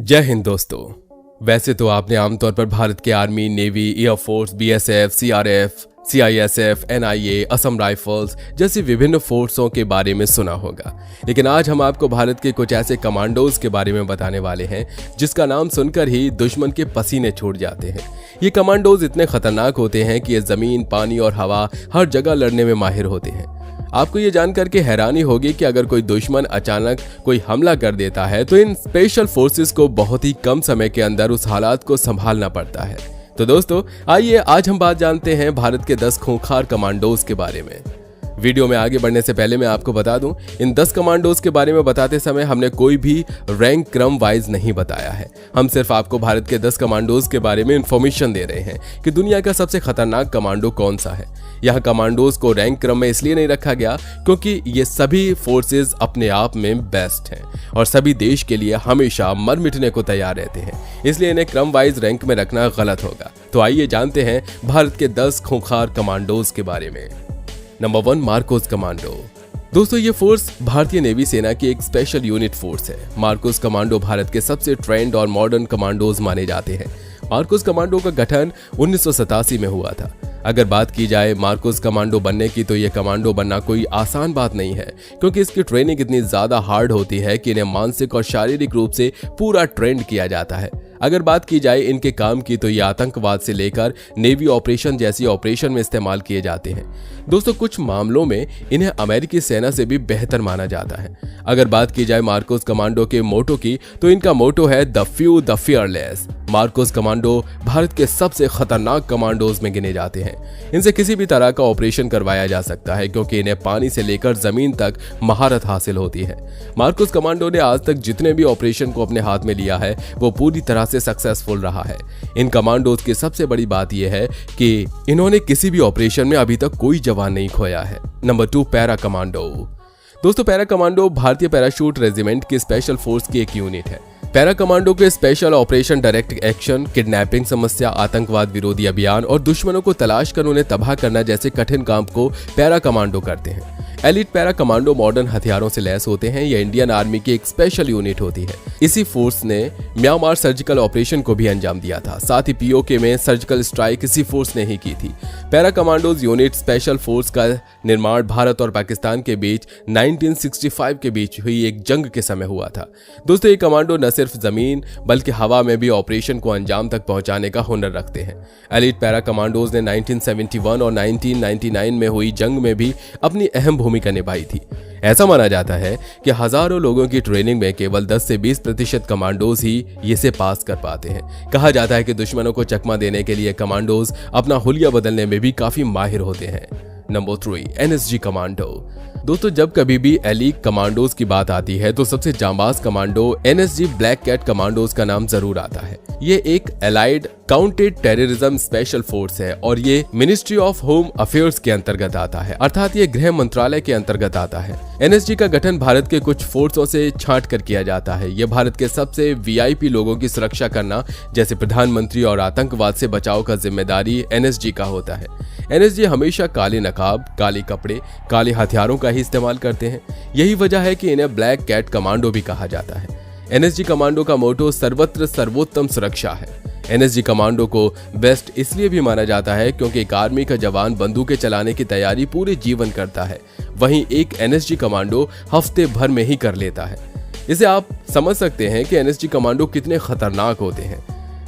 जय हिंद दोस्तों। वैसे तो आपने आमतौर पर भारत के army, navy, air force, BSF, CRF, CISF, NIA, Assam rifles जैसी विभिन्न फोर्सों के बारे में सुना होगा, लेकिन आज हम आपको भारत के कुछ ऐसे कमांडोज के बारे में बताने वाले हैं जिसका नाम सुनकर ही दुश्मन के पसीने छूट जाते हैं। ये कमांडोज इतने खतरनाक होते हैं कि ये जमीन, पानी और हवा हर जगह लड़ने में माहिर होते हैं। आपको ये जानकर के हैरानी होगी कि अगर कोई दुश्मन अचानक कोई हमला कर देता है तो इन स्पेशल फोर्सेस को बहुत ही कम समय के अंदर उस हालात को संभालना पड़ता है। तो दोस्तों आइए आज हम बात जानते हैं भारत के 10 खूंखार कमांडोज के बारे में। वीडियो में आगे बढ़ने से पहले मैं आपको बता दूं, इन 10 कमांडोज के बारे में बताते समय हमने कोई भी रैंक क्रम वाइज नहीं बताया है। हम सिर्फ आपको भारत के 10 कमांडोज के बारे में इंफॉर्मेशन दे रहे हैं कि दुनिया का सबसे खतरनाक कमांडो कौन सा है। यहाँ कमांडोज को रैंक क्रम में इसलिए नहीं रखा गया क्योंकि ये सभी फोर्सेज अपने आप में बेस्ट हैं और सभी देश के लिए हमेशा मर मिटने को तैयार रहते हैं, इसलिए इन्हें क्रम वाइज रैंक में रखना गलत होगा। तो आइए जानते हैं भारत के 10 खूंखार कमांडोज के बारे में। Number 1, Marcos commando. दोस्तों ये फोर्स भारतीय नेवी सेना की एक स्पेशल यूनिट फोर्स है। मार्कोस कमांडो भारत के सबसे ट्रेंड और मॉडर्न कमांडोज माने जाते हैं। मार्कोस कमांडो का गठन 1987 में हुआ था। अगर बात की जाए मार्कोस कमांडो बनने की, तो ये कमांडो बनना कोई आसान बात नहीं है क्योंकि इसकी ट्रेनिंग इतनी ज्यादा हार्ड होती है कि इन्हें मानसिक और शारीरिक रूप से पूरा ट्रेंड किया जाता है। अगर बात की जाए इनके काम की, तो ये आतंकवाद से लेकर नेवी ऑपरेशन जैसी ऑपरेशन में इस्तेमाल किए जाते हैं। दोस्तों कुछ मामलों में इन्हें अमेरिकी सेना से भी बेहतर माना जाता है। अगर बात की जाए मार्कोस कमांडो के मोटो की, तो इनका मोटो है the few the fearless. Marcos commando Bharat के सबसे खतरनाक कमांडोज में गिने जाते हैं। इनसे किसी भी तरह का ऑपरेशन करवाया जा सकता है क्योंकि इन्हें पानी से लेकर जमीन तक महारत हासिल होती है। मार्कोस कमांडो ने आज तक जितने भी ऑपरेशन को अपने हाथ में लिया है वो पूरी तरह से सक्सेसफुल रहा है। इन कमांडोज की सबसे बड़ी बात यह है कि इन्होंने किसी भी ऑपरेशन में अभी तक कोई जवान नहीं खोया है। Number 2, para commando. दोस्तों पैरा कमांडो भारतीय पैराशूट रेजिमेंट की स्पेशल फोर्स की एक यूनिट है। पैरा कमांडो के special operation, direct action, kidnapping समस्या, आतंकवाद विरोधी अभियान और दुश्मनों को तलाश कर उन्हें तबाह करना जैसे कठिन काम को पैरा कमांडो करते हैं। एलिट पैरा कमांडो मॉडर्न हथियारों से लैस होते हैं। यह इंडियन आर्मी की एक स्पेशल यूनिट होती है। इसी फोर्स ने म्यांमार सर्जिकल ऑपरेशन को भी अंजाम दिया था। साथ ही पीओके में सर्जिकल स्ट्राइक इसी फोर्स ने ही की थी। Para commandos unit special force का निर्माण भारत और पाकिस्तान के बीच 1965 के बीच हुई एक जंग के समय हुआ था। दोस्तों ये कमांडो न सिर्फ जमीन बल्कि हवा में भी ऑपरेशन को अंजाम तक पहुंचाने का हुनर रखते हैं। एलिट पैरा कमांडोज ने 1971 और 1999 में हुई जंग में भी अपनी अहम भूमिका निभाई थी। ऐसा माना जाता है कि हजारों लोगों की ट्रेनिंग में केवल 10 से 20% कमांडोज ही इसे पास कर पाते हैं। कहा जाता है कि दुश्मनों को चकमा देने के लिए कमांडोज अपना हुलिया बदलने में भी काफी माहिर होते हैं। Number 3, NSG commando. दोस्तों जब कभी भी एलीट कमांडोज की बात आती है तो सबसे जांबाज commando NSG black cat commandos का नाम जरूर आता है। ये एक allied counted terrorism special force है और ये मिनिस्ट्री ऑफ होम अफेयर्स के अंतर्गत आता है, अर्थात ये गृह मंत्रालय के अंतर्गत आता है। एनएसजी का गठन भारत के कुछ फोर्सों से छांट कर किया जाता है। यह भारत के सबसे वीआईपी लोगों की सुरक्षा करना जैसे प्रधानमंत्री और आतंकवाद से बचाव का जिम्मेदारी एनएसजी का होता है। एनएसजी हमेशा काले नकाब, काले कपड़े, काले हथियारों का ही इस्तेमाल करते हैं। यही वजह है कि इन्हें ब्लैक कैट कमांडो भी कहा जाता है। एनएसजी कमांडो का मोटो सर्वत्र सर्वोत्तम सुरक्षा है। एनएसजी कमांडो को बेस्ट इसलिए भी माना जाता है क्योंकि एक आर्मी का जवान बंदूकें चलाने की तैयारी पूरे जीवन करता है, वहीं एक एनएसजी कमांडो हफ्ते भर में ही कर लेता है। इसे आप समझ सकते हैं कि एनएसजी कमांडो कितने खतरनाक होते हैं।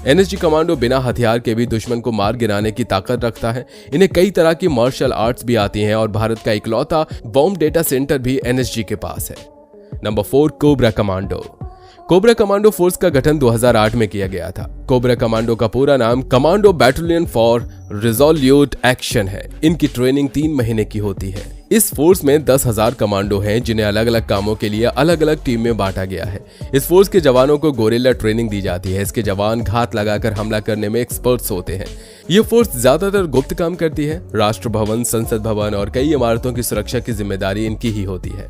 एनएसजी कमांडो बिना हथियार के भी दुश्मन को मार गिराने की ताकत रखता है। इन्हें कई तरह की मार्शल आर्ट्स भी आती हैं और भारत का इकलौता बॉम्ब डेटा सेंटर भी एनएसजी के पास है। Number 4, cobra commando. Cobra commando force का गठन 2008 में किया गया था। कोबरा कमांडो का पूरा नाम commando battalion for resolute action है। इनकी ट्रेनिंग 3 महीने की होती है। इस फोर्स में 10,000 कमांडो हैं जिन्हें अलग अलग कामों के लिए अलग अलग टीम में बांटा गया है। इस फोर्स के जवानों को गोरिल्ला ट्रेनिंग दी जाती है। इसके जवान घात लगाकर हमला करने में एक्सपर्ट्स होते हैं। ये फोर्स ज्यादातर गुप्त काम करती है। राष्ट्र भवन, संसद भवन और कई इमारतों की सुरक्षा की जिम्मेदारी इनकी ही होती है।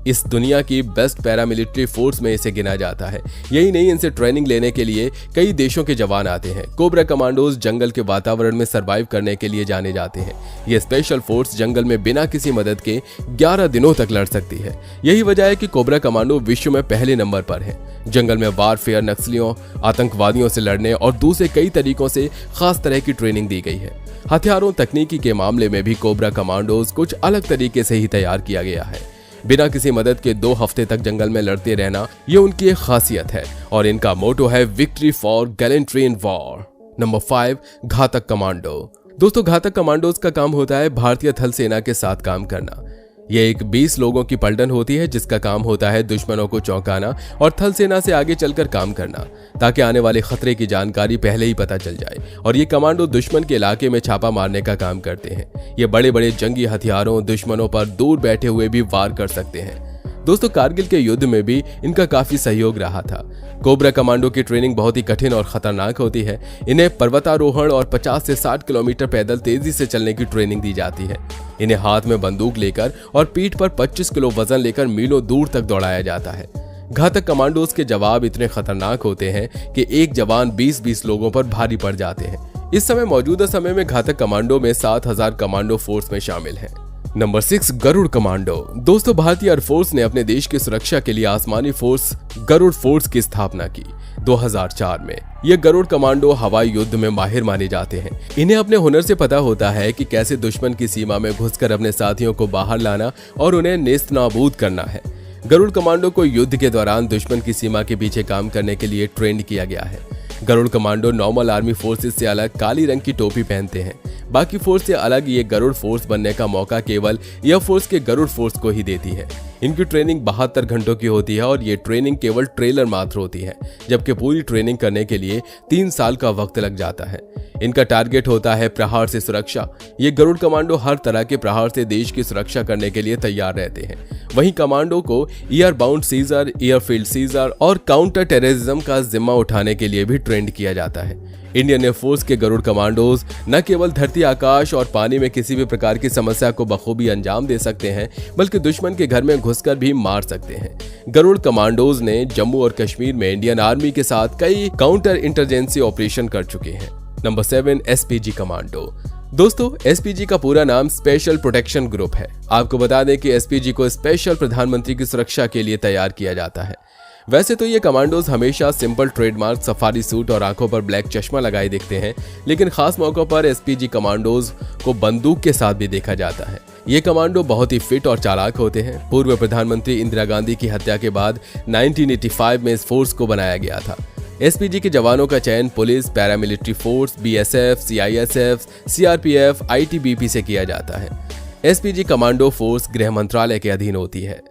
इस दुनिया की बेस्ट पैरामिलिट्री फोर्स में इसे गिना जाता है। यही नहीं, इनसे ट्रेनिंग लेने के लिए कई देशों के जवान आते हैं। कोबरा कमांडोज जंगल के वातावरण में सर्वाइव करने के लिए जाने जाते हैं। ये स्पेशल फोर्स जंगल में बिना किसी मदद के 11 दिनों तक लड़ सकती है। यही वजह है कि कोबरा कमांडो विश्व में पहले नंबर पर है। जंगल में वारफेयर, नक्सलियों, आतंकवादियों से लड़ने और दूसरे कई तरीकों से खास तरह की ट्रेनिंग दी गई है। हथियारों, तकनीकी के मामले में भी कोबरा कमांडोज कुछ अलग तरीके से ही तैयार किया गया है। बिना किसी मदद के 2 हफ्ते तक जंगल में लड़ते रहना, ये उनकी एक खासियत है और इनका मोटो है victory for gallantry in war. Number 5, घातक कमांडो। दोस्तों, घातक कमांडोज का काम होता है भारतीय थल सेना के साथ काम करना। ये एक 20 लोगों की पलटन होती है जिसका काम होता है दुश्मनों को चौंकाना और थल सेना से आगे चलकर काम करना, ताकि आने वाले खतरे की जानकारी पहले ही पता चल जाए। और ये कमांडो दुश्मन के इलाके में छापा मारने का काम करते हैं। ये बड़े बड़े जंगी हथियारों, दुश्मनों पर दूर बैठे हुए भी वार कर सकते हैं। दोस्तों, कारगिल के युद्ध में भी इनका काफी सहयोग रहा था। कोबरा कमांडो की ट्रेनिंग बहुत ही कठिन और खतरनाक होती है। इन्हें पर्वतारोहण और 50 से 60 किलोमीटर पैदल तेजी से चलने की ट्रेनिंग दी जाती है। इन्हें हाथ में बंदूक लेकर और पीठ पर 25 किलो वजन लेकर मीलों दूर तक दौड़ाया जाता है। घातक कमांडोज के जवाब इतने खतरनाक होते हैं कि एक जवान 20-20 लोगों पर भारी पड़ जाते हैं। इस समय मौजूदा समय में घातक कमांडो में 7000 कमांडो फोर्स में शामिल है। Number 6, Garud commando. दोस्तों, भारतीय एयरफोर्स ने अपने देश की सुरक्षा के लिए आसमानी फोर्स गरुड़ फोर्स की स्थापना की 2004 में। ये गरुड़ कमांडो हवाई युद्ध में माहिर माने जाते हैं। इन्हें अपने हुनर से पता होता है कि कैसे दुश्मन की सीमा में घुसकर अपने साथियों को बाहर लाना और उन्हें नेस्तनाबूद करना है। गरुड़ कमांडो को युद्ध के दौरान दुश्मन की सीमा के पीछे काम करने के लिए ट्रेंड किया गया है। Garud commando normal army forces से अलग काली रंग की टोपी पहनते हैं। बाकी फोर्स से अलग ये गरुड़ फोर्स बनने का मौका केवल एयरफोर्स के गरुड़ फोर्स को ही देती है। इनकी ट्रेनिंग 72 घंटों की होती है और ये ट्रेनिंग केवल ट्रेलर मात्र होती है, जबकि पूरी ट्रेनिंग करने के लिए 3 साल का वक्त लग जाता है। इनका टारगेट होता है प्रहार से सुरक्षा। ये गरुड़ कमांडो हर तरह के प्रहार से देश की सुरक्षा करने के लिए तैयार रहते हैं। वहीं कमांडो को air bound seizure, airfield seizure और काउंटर टेररिज्म का जिम्मा उठाने के लिए भी ट्रेंड किया जाता है। इंडियन एयरफोर्स के गरुड़ कमांडोज न केवल धरती, आकाश और पानी में किसी भी प्रकार की समस्या को बखूबी अंजाम दे सकते हैं, बल्कि दुश्मन के घर में घुसकर भी मार सकते हैं। गरुड़ कमांडोज ने जम्मू और कश्मीर में इंडियन आर्मी के साथ कई काउंटर इंटरजेंसी ऑपरेशन कर चुके हैं। Number 7, SPG commando. दोस्तों, एसपीजी का पूरा नाम स्पेशल प्रोटेक्शन ग्रुप है। आपको बता दें कि एसपीजी को स्पेशल प्रधानमंत्री की सुरक्षा के लिए तैयार किया जाता है। वैसे तो ये कमांडोज हमेशा सिंपल ट्रेडमार्क सफारी सूट और आंखों पर ब्लैक चश्मा लगाए दिखते हैं, लेकिन खास मौकों पर एसपीजी कमांडोज को बंदूक के साथ भी देखा जाता है। ये कमांडो बहुत ही फिट और चालाक होते हैं। पूर्व प्रधानमंत्री इंदिरा गांधी की हत्या के बाद 1985 में इस फोर्स को बनाया गया था। एसपीजी के जवानों का चयन police, paramilitary force, BSF, CISF, CRPF, ITBP से किया जाता है। एसपीजी कमांडो फोर्स गृह मंत्रालय के अधीन होती है।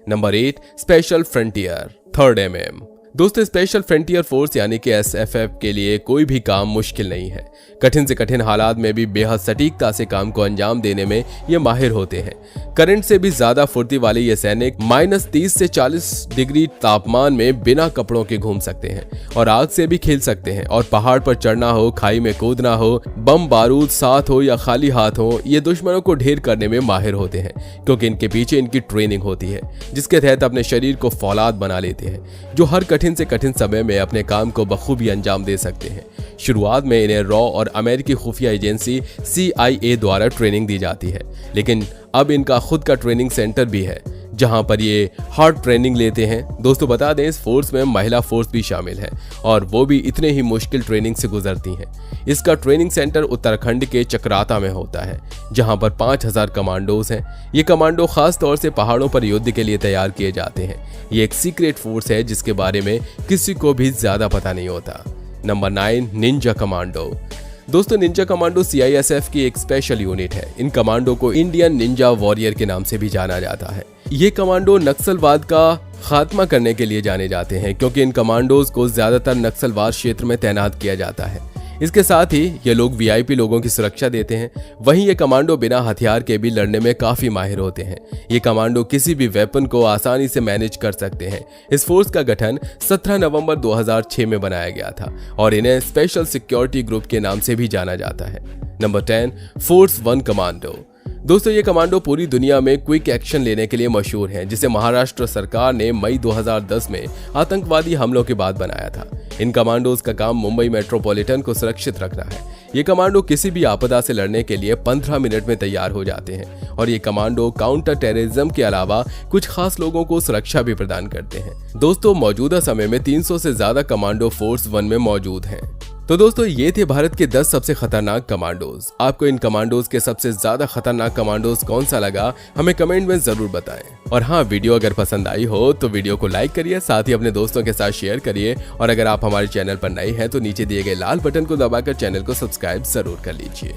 Number 8, special frontier 3rd MM। दोस्तों, स्पेशल फ्रंटियर फोर्स यानी कि एसएफएफ के लिए कोई भी काम मुश्किल नहीं है। कठिन से कठिन हालात में भी बेहद सटीकता से काम को अंजाम देने में ये माहिर होते हैं। करंट से भी ज्यादा फुर्ती वाले ये सैनिक -30 से 40 डिग्री तापमान में बिना कपड़ों के घूम सकते हैं और आग से भी खेल सकते हैं। और पहाड़ पर चढ़ना हो, खाई में कूदना हो, बम बारूद साथ हो या खाली हाथ हो, ये दुश्मनों को ढेर करने में माहिर होते हैं, क्योंकि इनके पीछे इनकी ट्रेनिंग होती है, जिसके तहत अपने शरीर को फौलाद बना लेते हैं, जो हर कठिन से कठिन समय में अपने काम को बखूबी अंजाम दे सकते हैं। शुरुआत में इन्हें रॉ और अमेरिकी खुफिया एजेंसी CIA द्वारा ट्रेनिंग दी जाती है, लेकिन अब इनका खुद का ट्रेनिंग सेंटर भी है, जहां पर ये हार्ड ट्रेनिंग लेते हैं। दोस्तों, बता दें, इस फोर्स में महिला फोर्स भी शामिल है और वो भी इतने ही मुश्किल ट्रेनिंग से गुजरती हैं। इसका ट्रेनिंग सेंटर उत्तराखंड के चक्राता में होता है, जहां पर 5000 कमांडोज हैं। ये कमांडो खास तौर से पहाड़ों पर युद्ध के लिए तैयार किए जाते हैं। ये एक सीक्रेट फोर्स है जिसके बारे में किसी को भी ज्यादा पता नहीं होता। Number 9, Ninja commando. दोस्तों, निंजा कमांडो CISF की एक स्पेशल यूनिट है। इन कमांडो को इंडियन निंजा वॉरियर के नाम से भी जाना जाता है। ये कमांडो नक्सलवाद का खात्मा करने के लिए जाने जाते हैं, क्योंकि इन कमांडोज को ज्यादातर नक्सलवाद क्षेत्र में तैनात किया जाता है। इसके साथ ही ये लोग VIP लोगों की सुरक्षा देते हैं। वहीं ये कमांडो बिना हथियार के भी लड़ने में काफी माहिर होते हैं। ये कमांडो किसी भी वेपन को आसानी से मैनेज कर सकते हैं। इस फोर्स का गठन 17 नवंबर 2006 में बनाया गया था और इन्हें स्पेशल सिक्योरिटी ग्रुप के नाम से भी जाना जाता है। Number 10, force 1 commando. दोस्तों ये कमांडो पूरी दुनिया में क्विक एक्शन लेने के लिए मशहूर हैं, जिसे महाराष्ट्र सरकार ने मई 2010 में आतंकवादी हमलों के बाद बनाया था। इन कमांडोज का काम मुंबई मेट्रोपॉलिटन को सुरक्षित रखना है। ये कमांडो किसी भी आपदा से लड़ने के लिए 15 मिनट में तैयार हो जाते हैं और ये कमांडो काउंटर टेररिज्म के अलावा कुछ खास लोगों को सुरक्षा भी प्रदान करते हैं। दोस्तों मौजूदा समय में 300 से ज्यादा कमांडो फोर्स 1 में मौजूद हैं। तो दोस्तों ये थे भारत के 10 सबसे खतरनाक कमांडोज। आपको इन कमांडोज के सबसे ज्यादा खतरनाक कमांडोज कौन सा लगा, हमें कमेंट में जरूर बताएं। और हाँ, वीडियो अगर पसंद आई हो तो वीडियो को लाइक करिए, साथ ही अपने दोस्तों के साथ शेयर करिए। और अगर आप हमारे चैनल पर नए हैं तो नीचे दिए गए लाल बटन को दबाकर चैनल को सब्सक्राइब जरूर कर लीजिए।